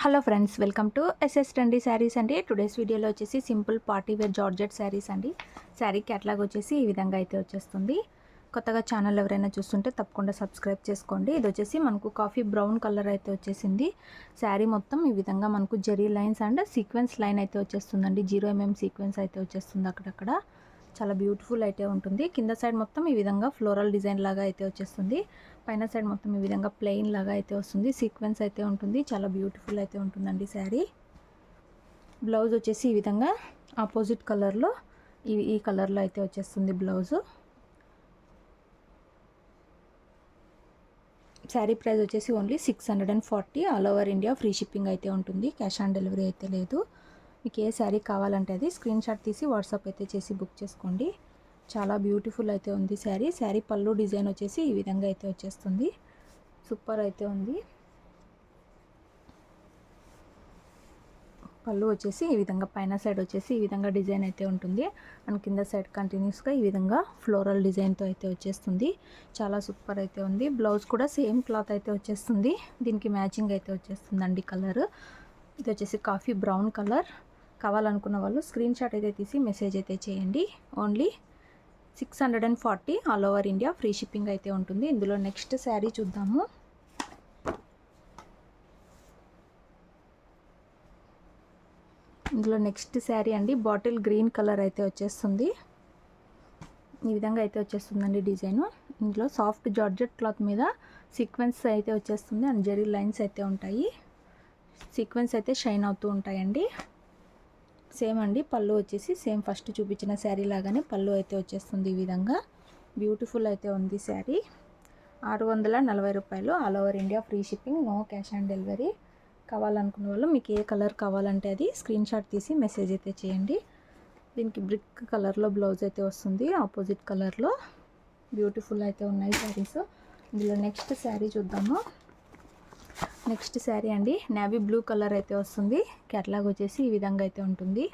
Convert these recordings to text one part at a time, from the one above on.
Hello friends, welcome to S S trendy sarees అండి. Today's వీడియోలో వచ్చేసి simple party wear georgette sarees అండి. శారీ క్యాట్లాగ్ వచ్చేసి ఈ విధంగా అయితే వచ్చేస్తుంది. కొత్తగా ఛానల్ ఎవరైనా చూస్తుంటే తప్పకుండా సబ్స్క్రైబ్ చేసుకోండి. ఇది వచ్చేసి మనకు కాఫీ బ్రౌన్ కలర్ అయితే వచ్చేసింది. శారీ మొత్తం ఈ విధంగా మనకు zari lines and sequence line అయితే వచ్చేస్తుందండి. 0mm సీక్వెన్స్ అయితే వచ్చేస్తుంది అక్కడక్కడ. చాలా బ్యూటిఫుల్ అయితే ఉంటుంది. కింద సైడ్ మొత్తం ఈ విధంగా ఫ్లోరల్ డిజైన్ లాగా అయితే వచ్చేస్తుంది. పైన సైడ్ మొత్తం ఈ విధంగా ప్లెయిన్ లాగా అయితే వస్తుంది. సీక్వెన్స్ అయితే ఉంటుంది. చాలా బ్యూటిఫుల్ అయితే ఉంటుందండి శారీ. బ్లౌజ్ వచ్చేసి ఈ విధంగా ఆపోజిట్ కలర్లో ఈ కలర్లో అయితే వచ్చేస్తుంది బ్లౌజు. శారీ ప్రైస్ వచ్చేసి only 640. All over India free shipping అయితే ఉంటుంది. క్యాష్ ఆన్ డెలివరీ అయితే లేదు. మీకు ఏ శారీ కావాలంటే అది స్క్రీన్ షాట్ తీసి వాట్సాప్ అయితే చేసి బుక్ చేసుకోండి. చాలా బ్యూటిఫుల్ అయితే ఉంది శారీ. శారీ పళ్ళు డిజైన్ వచ్చేసి ఈ విధంగా అయితే వచ్చేస్తుంది. సూపర్ అయితే ఉంది. పళ్ళు వచ్చేసి ఈ విధంగా పైన సైడ్ వచ్చేసి ఈ విధంగా డిజైన్ అయితే ఉంటుంది. అండ్ కింద సైడ్ కంటిన్యూస్గా ఈ విధంగా ఫ్లోరల్ డిజైన్తో అయితే వచ్చేస్తుంది. చాలా సూపర్ అయితే ఉంది. బ్లౌజ్ కూడా సేమ్ క్లాత్ అయితే వచ్చేస్తుంది. దీనికి మ్యాచింగ్ అయితే వచ్చేస్తుందండి కలర్. ఇది వచ్చేసి కాఫీ బ్రౌన్ కలర్. కావాలనుకున్న వాళ్ళు స్క్రీన్ షాట్ అయితే తీసి మెసేజ్ అయితే చేయండి. Only 640 all over India free shipping అయితే ఉంటుంది. ఇందులో నెక్స్ట్ శారీ చూద్దాము. ఇందులో నెక్స్ట్ శారీ అండి బాటిల్ గ్రీన్ కలర్ అయితే వచ్చేస్తుంది. ఈ విధంగా అయితే వచ్చేస్తుందండి డిజైను. ఇందులో సాఫ్ట్ జార్జెట్ క్లాత్ మీద సీక్వెన్స్ అయితే వచ్చేస్తుంది. అండ్ జెరీ లైన్స్ అయితే ఉంటాయి. సీక్వెన్స్ అయితే షైన్ అవుతూ ఉంటాయండి. సేమ్ అండి పళ్ళు వచ్చేసి సేమ్ ఫస్ట్ చూపించిన శారీ లాగానే పళ్ళు అయితే వచ్చేస్తుంది. ఈ విధంగా బ్యూటిఫుల్ అయితే ఉంది శారీ. 640 రూపాయలు. All over India free shipping, no cash on delivery. కావాలనుకున్న వాళ్ళు మీకు ఏ కలర్ కావాలంటే అది స్క్రీన్ షాట్ తీసి మెసేజ్ అయితే చేయండి. దీనికి బ్రిక్ కలర్లో బ్లౌజ్ అయితే వస్తుంది. ఆపోజిట్ కలర్లో బ్యూటిఫుల్ అయితే ఉన్నాయి శారీస్. ఇందులో నెక్స్ట్ శారీ చూద్దాము. నెక్స్ట్ శారీ అండి నేవీ బ్లూ కలర్ అయితే వస్తుంది. క్యాట్లాగ్ వచ్చేసి ఈ విధంగా అయితే ఉంటుంది.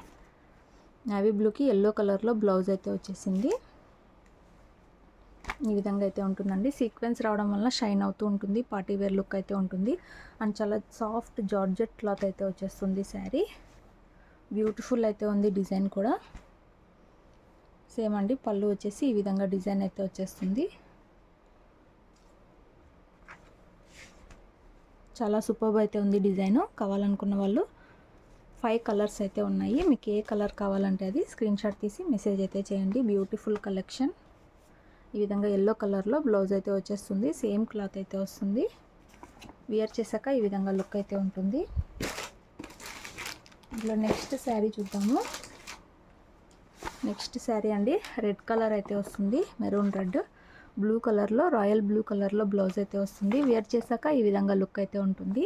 నేవీ బ్లూకి ఎల్లో కలర్లో బ్లౌజ్ అయితే వచ్చేసింది. ఈ విధంగా అయితే ఉంటుందండి. సీక్వెన్స్ రావడం వల్ల షైన్ అవుతూ ఉంటుంది. పార్టీ వేర్ లుక్ అయితే ఉంటుంది. అండ్ చాలా సాఫ్ట్ జార్జెట్ క్లాత్ అయితే వచ్చేస్తుంది శారీ. బ్యూటిఫుల్ అయితే ఉంది డిజైన్ కూడా. సేమ్ అండి పళ్ళు వచ్చేసి ఈ విధంగా డిజైన్ అయితే వచ్చేస్తుంది. చాలా సూపర్బ్ అయితే ఉంది డిజైన్. కావాలనుకున్న వాళ్ళు 5 కలర్స్ అయితే ఉన్నాయి. మీకు ఏ కలర్ కావాలంటే అది స్క్రీన్ షాట్ తీసి మెసేజ్ అయితే చేయండి. Beautiful collection. ఈ విధంగా ఎల్లో కలర్లో బ్లౌజ్ అయితే వచ్చేస్తుంది. సేమ్ క్లాత్ అయితే వస్తుంది. వియర్ చేశాక ఈ విధంగా లుక్ అయితే ఉంటుంది. ఇందులో నెక్స్ట్ శారీ చూద్దాము. నెక్స్ట్ శారీ అండి రెడ్ కలర్ అయితే వస్తుంది. మెరూన్ రెడ్ బ్లూ కలర్లో రాయల్ బ్లూ కలర్లో బ్లౌజ్ అయితే వస్తుంది. వేర్ చేశాక ఈ విధంగా లుక్ అయితే ఉంటుంది.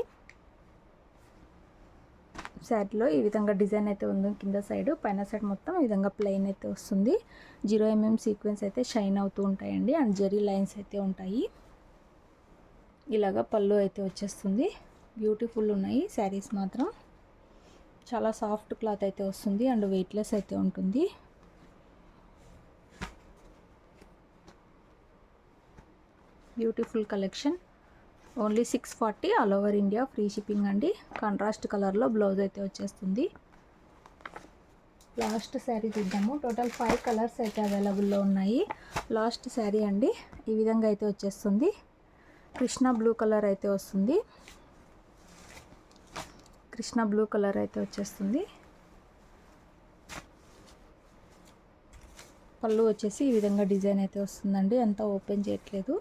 శారీలో ఈ విధంగా డిజైన్ అయితే ఉంది. కింద సైడ్ పైన సైడ్ మొత్తం ఈ విధంగా ప్లెయిన్ అయితే వస్తుంది. 0mm సీక్వెన్స్ అయితే షైన్ అవుతూ ఉంటాయండి. అండ్ జెరీ లైన్స్ అయితే ఉంటాయి. ఇలాగా పళ్ళు అయితే వచ్చేస్తుంది. బ్యూటిఫుల్ ఉన్నాయి శారీస్ మాత్రం. చాలా సాఫ్ట్ క్లాత్ అయితే వస్తుంది. అండ్ వెయిట్లెస్ అయితే ఉంటుంది. Beautiful collection. Only 640 all over India free shipping అండి. కాంట్రాస్ట్ కలర్లో బ్లౌజ్ అయితే వచ్చేస్తుంది. లాస్ట్ శారీ చూద్దాము. టోటల్ 5 కలర్స్ అయితే అవైలబుల్లో ఉన్నాయి. లాస్ట్ శారీ అండి ఈ విధంగా అయితే వచ్చేస్తుంది. కృష్ణ బ్లూ కలర్ అయితే వస్తుంది. కృష్ణ బ్లూ కలర్ అయితే వచ్చేస్తుంది. పళ్ళు వచ్చేసి ఈ విధంగా డిజైన్ అయితే వస్తుందండి. అంతా ఓపెన్ చేయట్లేదు.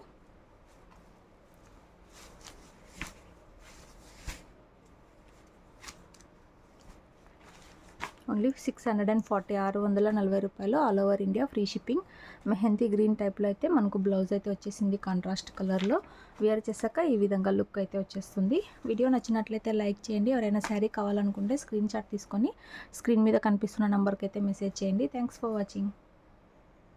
ఓన్లీ 640 640 రూపాయలు. All over India free shipping. Mehndi green టైప్లో అయితే మనకు బ్లౌజ్ అయితే వచ్చేసింది కాంట్రాస్ట్ కలర్లో. వేర్ చేశాక ఈ విధంగా లుక్ అయితే వచ్చేస్తుంది. వీడియో నచ్చినట్లయితే లైక్ చేయండి. ఎవరైనా శారీ కావాలనుకుంటే స్క్రీన్ షాట్ తీసుకొని స్క్రీన్ మీద కనిపిస్తున్న నెంబర్కి అయితే మెసేజ్ చేయండి. Thanks for watching.